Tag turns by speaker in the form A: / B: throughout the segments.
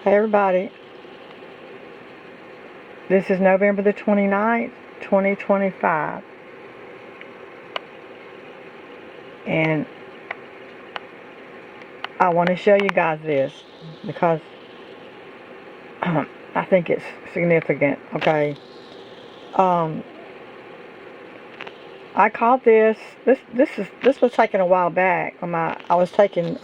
A: Hey everybody, this is November the 29th, 2025, and I want to show you guys this because I think it's significant, okay? Um, I caught this was taken a while back. I was taking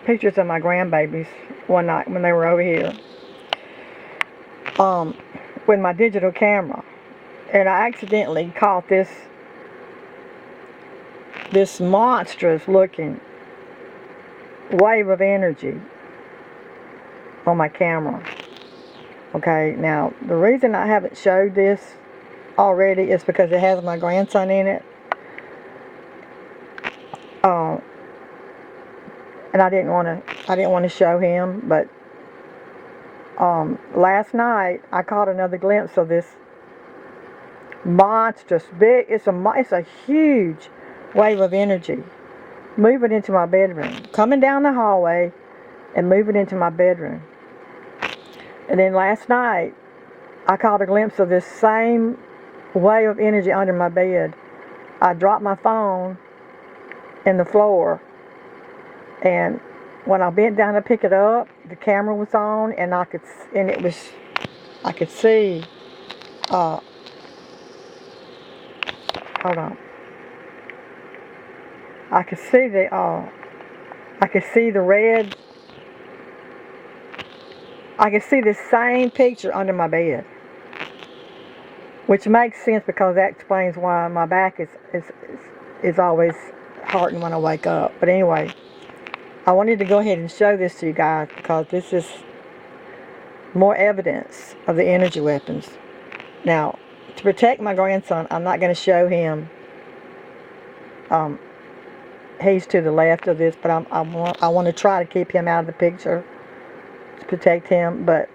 A: pictures of my grandbabies one night when they were over here um, with my digital camera, and I accidentally caught this monstrous looking wave of energy on my camera. Okay, now the reason I haven't showed this already is because it has my grandson in it. Uh, and I didn't want to show him, but last night I caught another glimpse of this monstrous big. It's a huge wave of energy moving into my bedroom, coming down the hallway and moving into my bedroom. And then last night I caught a glimpse of this same wave of energy under my bed. I dropped my phone in the floor, and when I bent down to pick it up, the camera was on, and I could see. Uh, Hold on. I could see the red. I could see the same picture under my bed, which makes sense because that explains why my back is always hurting when I wake up. But anyway, I wanted to go ahead and show this to you guys because this is more evidence of the energy weapons. Now, to protect my grandson, I'm not going to show him. He's to the left of this, but I want to try to keep him out of the picture to protect him. But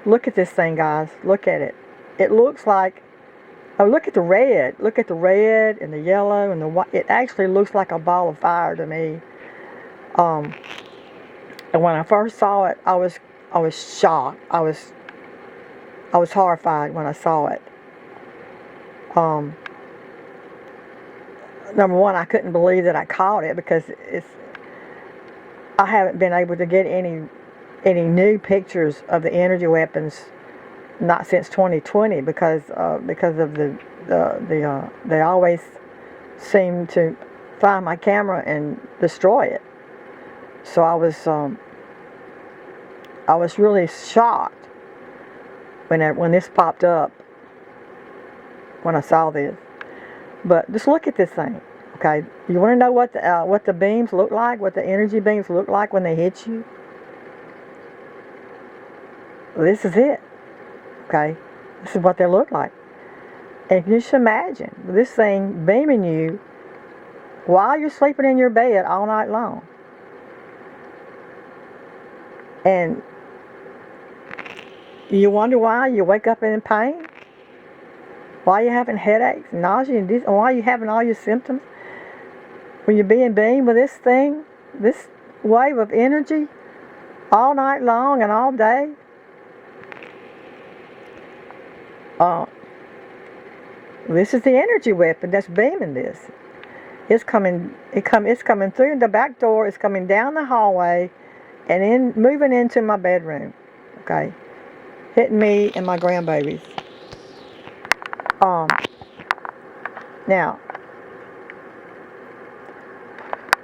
A: look at this thing, guys. Look at it. It looks like, oh, look at the red. Look at the red and the yellow and the white. It actually looks like a ball of fire to me. And when I first saw it, I was shocked. I was horrified when I saw it. Number one, I couldn't believe that I caught it because I haven't been able to get any new pictures of the energy weapons, not since 2020, because of they always seem to find my camera and destroy it. So I was really shocked when this popped up, when I saw this. But just look at this thing, okay? You want to know what the beams look like, what the energy beams look like when they hit you? Well, this is it, okay? This is what they look like. And you just imagine this thing beaming you while you're sleeping in your bed all night long. And you wonder why you wake up in pain? Why you're having headaches, nausea, and why you're having all your symptoms? When you're being beamed with this thing, this wave of energy, all night long and all day. This is the energy weapon that's beaming this. It's coming through the back door. It's coming down the hallway, and moving into my bedroom. Okay, hitting me and my grandbabies. Now,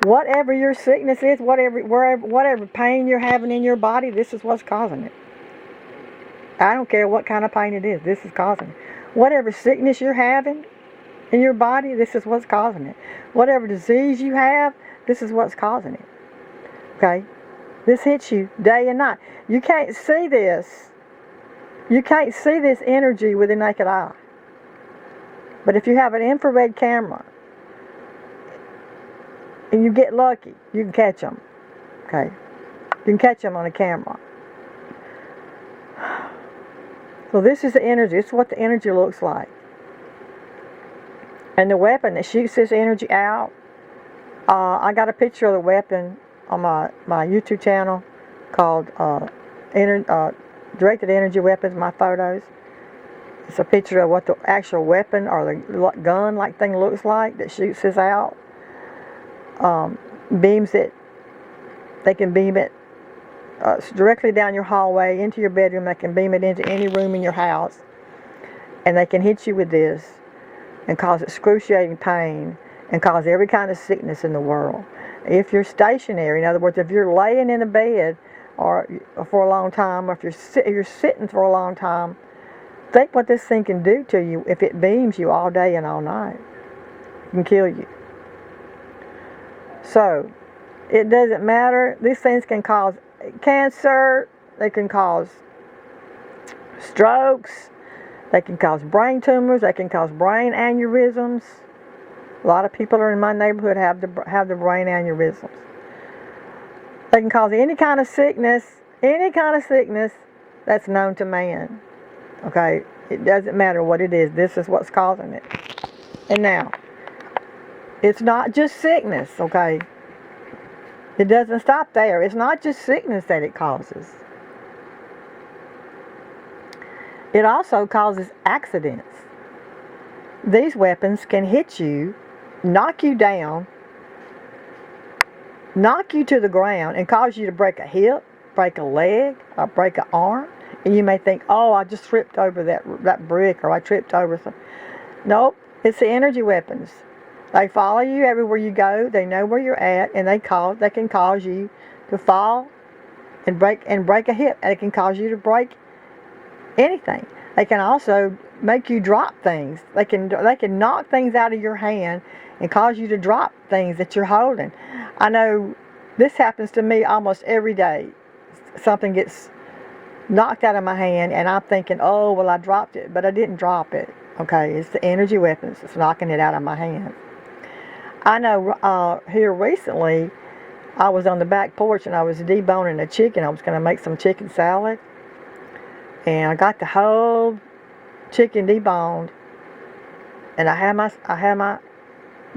A: whatever your sickness is, whatever pain you're having in your body, this is what's causing it. I don't care what kind of pain it is, this is causing it. Whatever sickness you're having in your body, this is what's causing it. Whatever disease you have, this is what's causing it. Okay? This hits you day and night. You can't see this. You can't see this energy with the naked eye. But if you have an infrared camera and you get lucky, you can catch them. Okay? You can catch them on a camera. So this is the energy. This is what the energy looks like. And the weapon that shoots this energy out, I got a picture of the weapon on my YouTube channel called directed energy weapons, my photos. It's a picture of what the actual weapon or the gun-like thing looks like that shoots this out. Beams it. They can beam it directly down your hallway into your bedroom. They can beam it into any room in your house, and they can hit you with this and cause excruciating pain and cause every kind of sickness in the world. If you're stationary, in other words, if you're laying in a bed or for a long time, or if you're sitting for a long time, think what this thing can do to you if it beams you all day and all night. It can kill you. So, it doesn't matter. These things can cause cancer. They can cause strokes. They can cause brain tumors. They can cause brain aneurysms. A lot of people in my neighborhood have the brain aneurysms. They can cause any kind of sickness that's known to man. Okay, it doesn't matter what it is. This is what's causing it. And now, it's not just sickness, okay? It doesn't stop there. It's not just sickness that it causes. It also causes accidents. These weapons can hit you, knock you down, knock you to the ground, and cause you to break a hip, break a leg, or break an arm. And you may think, oh, I just tripped over that brick, or I tripped over something. Nope, it's the energy weapons. They follow you everywhere you go. They know where you're at, and they can cause you to fall and break a hip. And it can cause you to break anything. They can also make you drop things. They can knock things out of your hand and cause you to drop things that you're holding. I know this happens to me almost every day. Something gets knocked out of my hand, and I'm thinking, oh, well, I dropped it, but I didn't drop it. Okay, it's the energy weapons that's knocking it out of my hand. I know here recently, I was on the back porch and I was deboning a chicken. I was going to make some chicken salad, and I got the whole chicken deboned, and I had my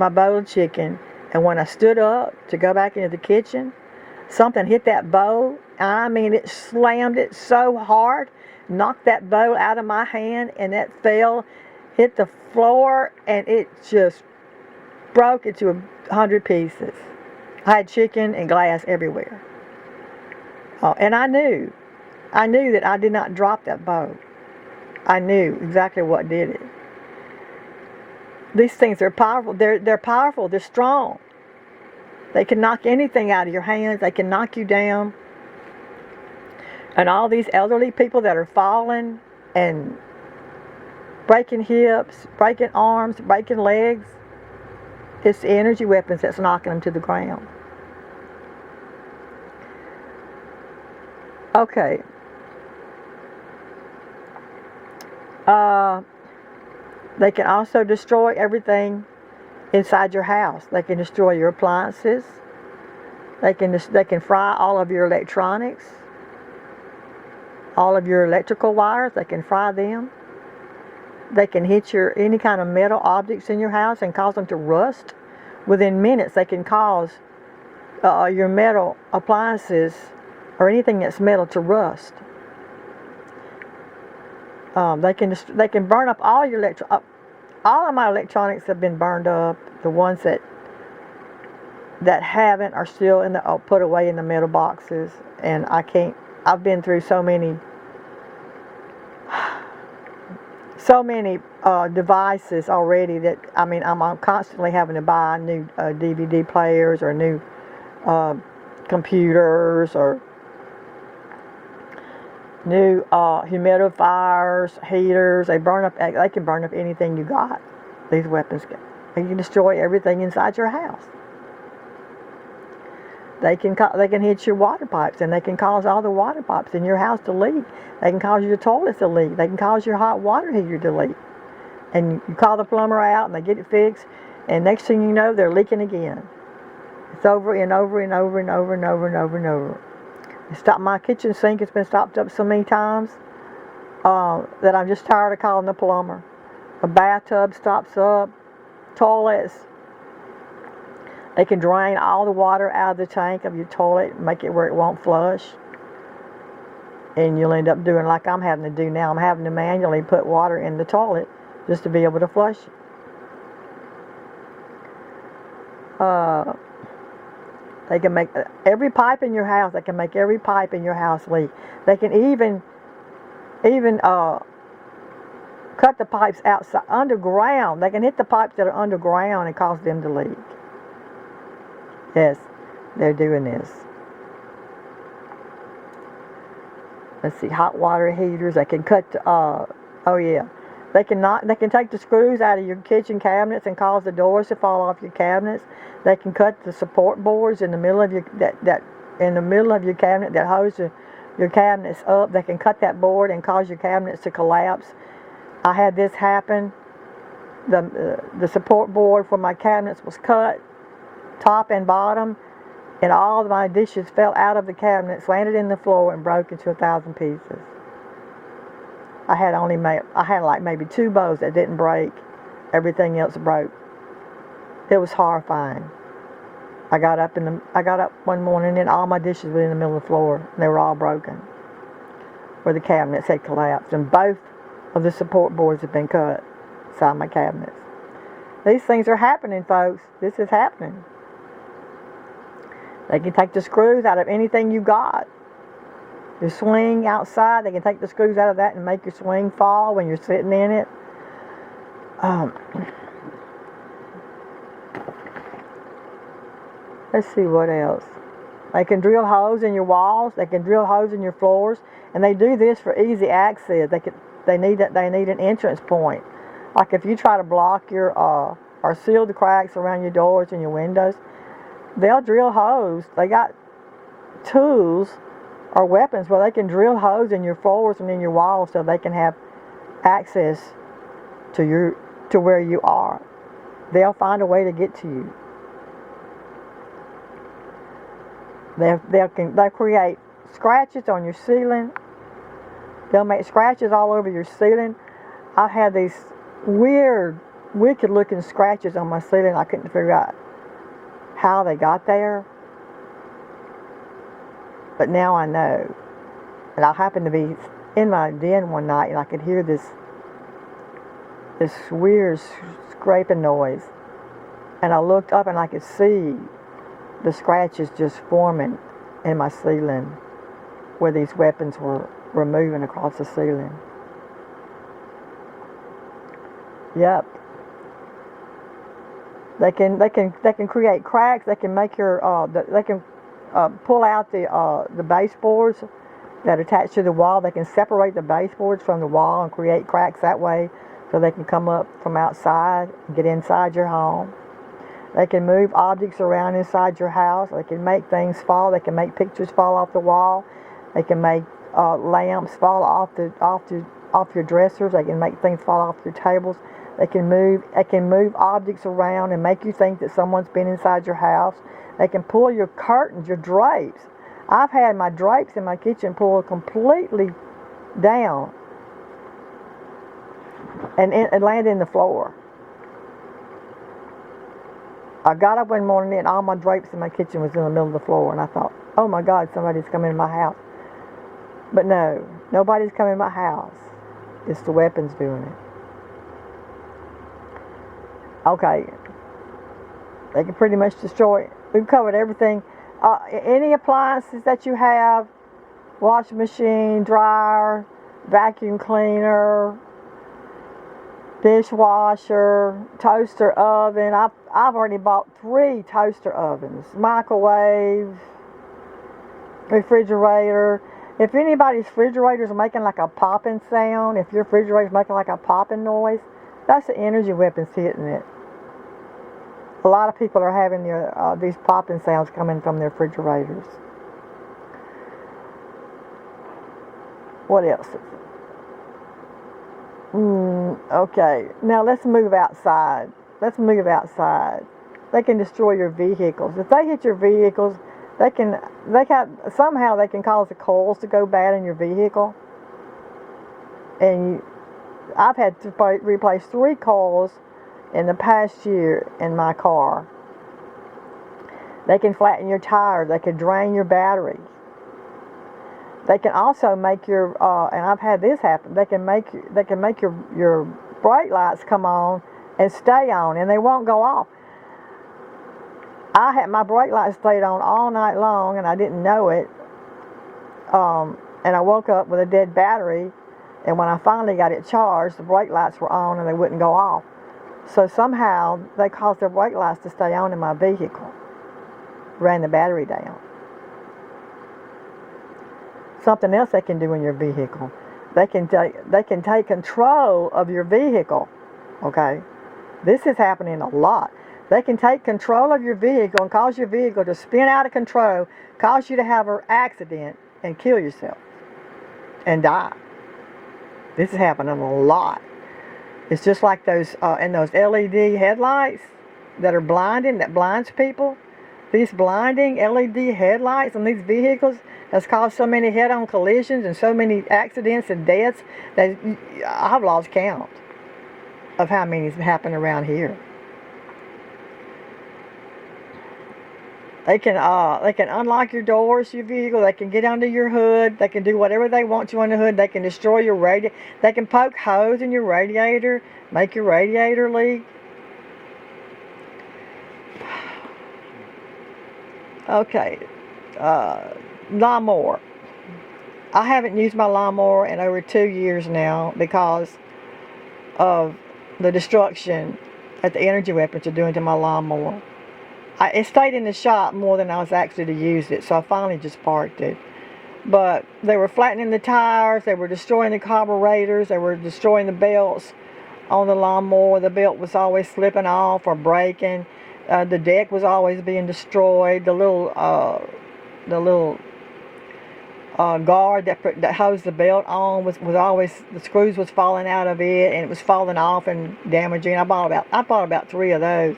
A: bowl of chicken. And when I stood up to go back into the kitchen, something hit that bowl. I mean, it slammed it so hard, knocked that bowl out of my hand, and that fell, hit the floor, and it just broke into 100 pieces. I had chicken and glass everywhere. Oh, and I knew that I did not drop that bowl. I knew exactly what did it. These things are powerful. They're powerful. They're strong. They can knock anything out of your hands. They can knock you down. And all these elderly people that are falling and breaking hips, breaking arms, breaking legs, it's the energy weapons that's knocking them to the ground. Okay. They can also destroy everything inside your house. They can destroy your appliances. They can fry all of your electronics, all of your electrical wires. They can fry them. They can hit any kind of metal objects in your house and cause them to rust. Within minutes, they can cause your metal appliances or anything that's metal to rust. They can burn up all your all of my electronics have been burned up. The ones that haven't are still put away in the metal boxes, and I've been through so many devices already that I'm constantly having to buy new DVD players or new computers or new humidifiers, heaters. They can burn up anything you got. These weapons can destroy everything inside your house. They can hit your water pipes, and they can cause all the water pipes in your house to leak. They can cause your toilets to leak. They can cause your hot water heater to leak. And you call the plumber out, and they get it fixed, and next thing you know, they're leaking again. It's over and over and over and over and over and over and over. My kitchen sink has been stopped up so many times that I'm just tired of calling the plumber. A bathtub stops up, toilets. They can drain all the water out of the tank of your toilet and make it where it won't flush. And you'll end up doing like I'm having to do now. I'm having to manually put water in the toilet just to be able to flush it. They can make every pipe in your house. They can make every pipe in your house leak. They can even cut the pipes outside underground. They can hit the pipes that are underground and cause them to leak. Yes, they're doing this. Let's see, hot water heaters. They can cut. Oh yeah, they can not. They can take the screws out of your kitchen cabinets and cause the doors to fall off your cabinets. They can cut the support boards in the middle of your in the middle of your cabinet that holds your cabinets up. They can cut that board and cause your cabinets to collapse. I had this happen. The support board for my cabinets was cut, top and bottom, and all of my dishes fell out of the cabinets, landed in the floor, and broke into 1,000 pieces. I had like maybe 2 bows that didn't break. Everything else broke. It was horrifying. I got up one morning and all my dishes were in the middle of the floor. And they were all broken, where the cabinets had collapsed, and both of the support boards had been cut inside my cabinets. These things are happening, folks. This is happening. They can take the screws out of anything you got. Your swing outside, they can take the screws out of that and make your swing fall when you're sitting in it. Let's see what else. They can drill holes in your walls. They can drill holes in your floors, and they do this for easy access. They need an entrance point. Like if you try to block your or seal the cracks around your doors and your windows, they'll drill holes. They got tools or weapons where they can drill holes in your floors and in your walls so they can have access to where you are. They'll find a way to get to you. They'll create scratches on your ceiling. They'll make scratches all over your ceiling. I've had these weird, wicked looking scratches on my ceiling. I couldn't figure out how they got there. But now I know. And I happened to be in my den one night and I could hear this weird scraping noise. And I looked up and I could see the scratches just forming in my ceiling where these weapons were moving across the ceiling. Yep. They can create cracks. They can make your pull out the baseboards that attach to the wall. They can separate the baseboards from the wall and create cracks that way, so they can come up from outside and get inside your home. They can move objects around inside your house. They can make things fall. They can make pictures fall off the wall. They can make lamps fall off your dressers. They can make things fall off your tables. They can move objects around and make you think that someone's been inside your house. They can pull your curtains, your drapes. I've had my drapes in my kitchen pulled completely down and land in the floor. I got up one morning and all my drapes in my kitchen was in the middle of the floor, and I thought, oh my God, somebody's coming in my house. But no, nobody's coming in my house. It's the weapons doing it. Okay. They can pretty much destroy it. We've covered everything. Any appliances that you have, washing machine, dryer, vacuum cleaner, dishwasher, toaster oven. I've already bought 3 toaster ovens, microwave, refrigerator. If anybody's refrigerator is making like a popping sound, if your refrigerator is making like a popping noise, that's the energy weapons hitting it. A lot of people are having these popping sounds coming from their refrigerators. What else? Okay, now let's move outside. They can destroy your vehicles. If they hit your vehicles, somehow they can cause the coils to go bad in your vehicle. And I've had to replace 3 coils in the past year in my car. They can flatten your tires. They can drain your batteries. They can also make your and I've had this happen. They can make your brake lights come on and stay on, and they won't go off. I had my brake lights stayed on all night long, and I didn't know it. And I woke up with a dead battery, and when I finally got it charged, the brake lights were on and they wouldn't go off. So somehow they caused their brake lights to stay on in my vehicle, ran the battery down. Something else they can do in your vehicle, they can take control of your vehicle. Okay, this is happening a lot. They can take control of your vehicle and cause your vehicle to spin out of control, cause you to have an accident and kill yourself and die. This is happening a lot. It's just like those in those LED headlights that are blinding, that blinds people. These blinding LED headlights on these vehicles has caused so many head-on collisions and so many accidents and deaths that I've lost count of how many has happened around here. They can unlock your doors to your vehicle. They can get under your hood. They can do whatever they want to on the hood. They can destroy your radiator. They can poke holes in your radiator, make your radiator leak. Okay, lawnmower. I haven't used my lawnmower in over 2 years now because of the destruction that the energy weapons are doing to my lawnmower. It stayed in the shop more than I was actually to use it, so I finally just parked it. But they were flattening the tires, they were destroying the carburetors, they were destroying the belts on the lawnmower. The belt was always slipping off or breaking. The deck was always being destroyed. The little guard that holds the belt on was always, the screws was falling out of it, and it was falling off and damaging. I bought about 3 of those.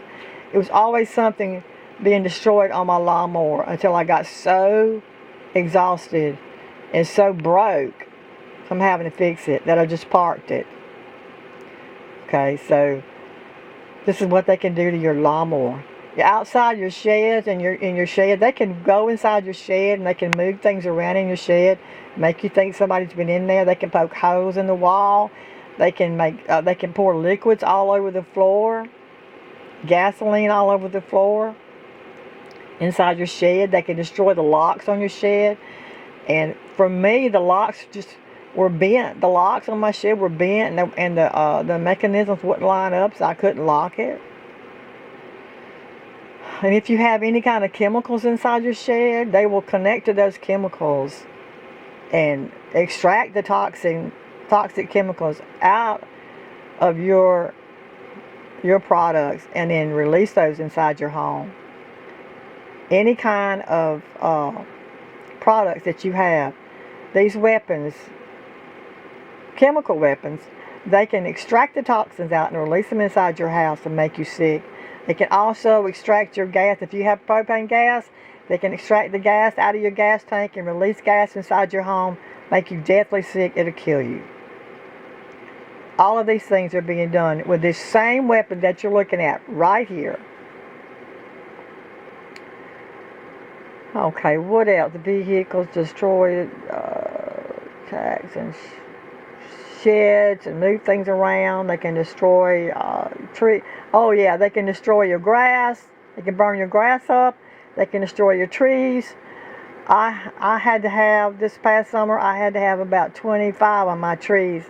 A: It was always something being destroyed on my lawnmower until I got so exhausted and so broke from having to fix it that I just parked it. Okay, so this is what they can do to your lawnmower. You're outside your sheds and you're in your shed. They can go inside your shed and they can move things around in your shed, make you think somebody's been in there. They can poke holes in the wall. They can pour liquids all over the floor, gasoline all over the floor. Inside your shed, they can destroy the locks on your shed. And for me, the locks just were bent. The locks on my shed were bent, and the mechanisms wouldn't line up, so I couldn't lock it. And if you have any kind of chemicals inside your shed, they will connect to those chemicals and extract the toxic chemicals out of your products and then release those inside your home. Any kind of products that you have, these weapons, chemical weapons, they can extract the toxins out and release them inside your house and make you sick. They can also extract your gas. If you have propane gas, they can extract the gas out of your gas tank and release gas inside your home, make you deathly sick. It'll kill you. All of these things are being done with this same weapon that you're looking at right here. Okay, what else? Vehicles destroyed, attacks and sheds and move things around. They can destroy tree. Oh yeah, they can destroy your grass. They can burn your grass up. They can destroy your trees. I had to have, this past summer, I had to have about 25 of my trees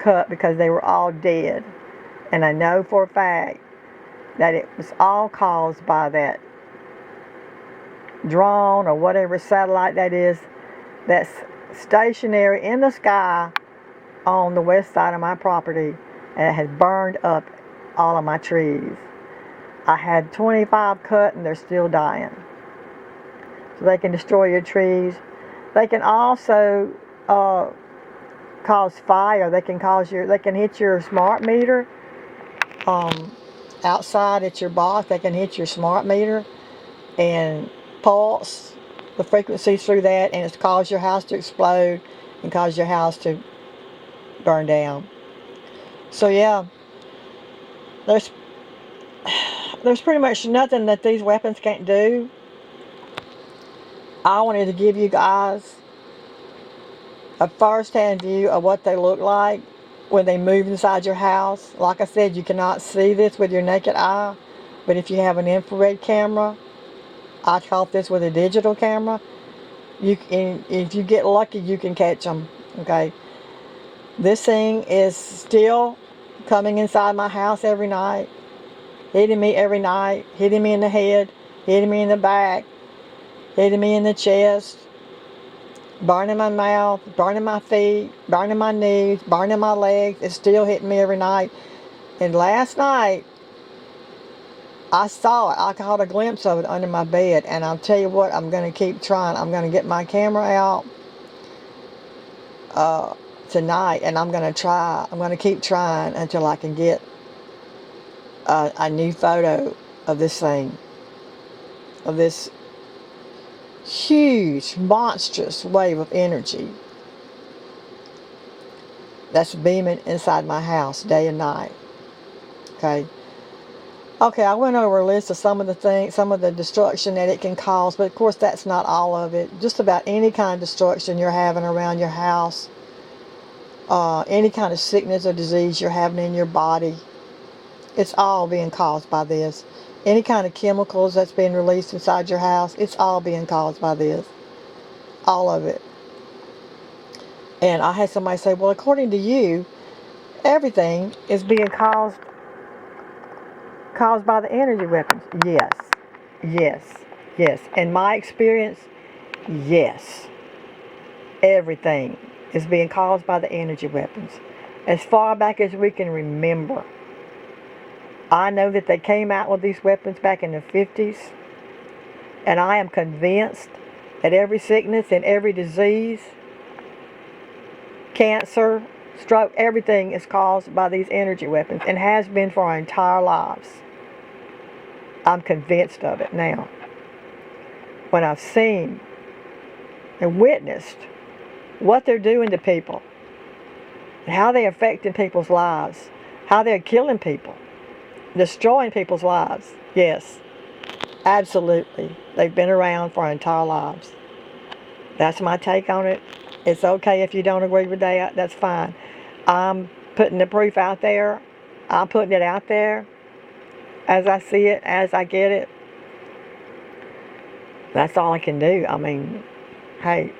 A: cut because they were all dead. And I know for a fact that it was all caused by that drone or whatever satellite that is that's stationary in the sky on the west side of my property, and it has burned up all of my trees. I had 25 cut and they're still dying. So they can destroy your trees. They can also cause fire. They can hit your smart meter outside at your box. They can hit your smart meter and pulse the frequencies through that, and it's caused your house to explode and cause your house to burn down. So yeah, there's pretty much nothing that these weapons can't do. I wanted to give you guys a first-hand view of what they look like when they move inside your house. Like I said, you cannot see this with your naked eye, but if you have an infrared camera, I caught this with a digital camera. You can, if you get lucky, you can catch them. Okay, this thing is still coming inside my house every night, hitting me every night, hitting me in the head, hitting me in the back, hitting me in the chest, burning my mouth, burning my feet, burning my knees, burning my legs. It's still hitting me every night. And last night, I saw it. I caught a glimpse of it under my bed. And I'll tell you what, I'm going to keep trying. I'm going to get my camera out tonight, and I'm going to try. I'm going to keep trying until I can get a new photo of this thing, of this huge, monstrous wave of energy that's beaming inside my house day and night. Okay. Okay, I went over a list of some of the things, some of the destruction that it can cause, but of course that's not all of it. Just about any kind of destruction you're having around your house, any kind of sickness or disease you're having in your body, it's all being caused by this. Any kind of chemicals that's being released inside your house, it's all being caused by this. All of it. And I had somebody say, well, according to you, everything is being caused by the energy weapons. Yes. Yes. Yes. In my experience, yes. Everything is being caused by the energy weapons. As far back as we can remember. I know that they came out with these weapons back in the 50s. And I am convinced that every sickness and every disease, cancer, stroke, everything is caused by these energy weapons and has been for our entire lives. I'm convinced of it now. When I've seen and witnessed what they're doing to people, and how they're affecting people's lives, how they're killing people, destroying people's lives. Yes, absolutely. They've been around for our entire lives. That's my take on it. It's okay if you don't agree with that. That's fine. I'm putting the proof out there. I'm putting it out there as I see it, as I get it. That's all I can do. I mean, hey,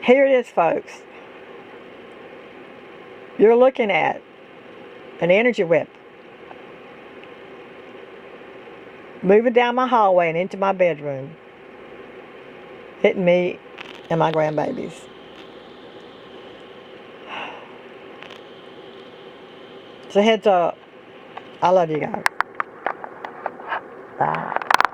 A: here it is, folks. You're looking at an energy whip moving down my hallway and into my bedroom, hitting me and my grandbabies. So heads up. I love you guys. Bye.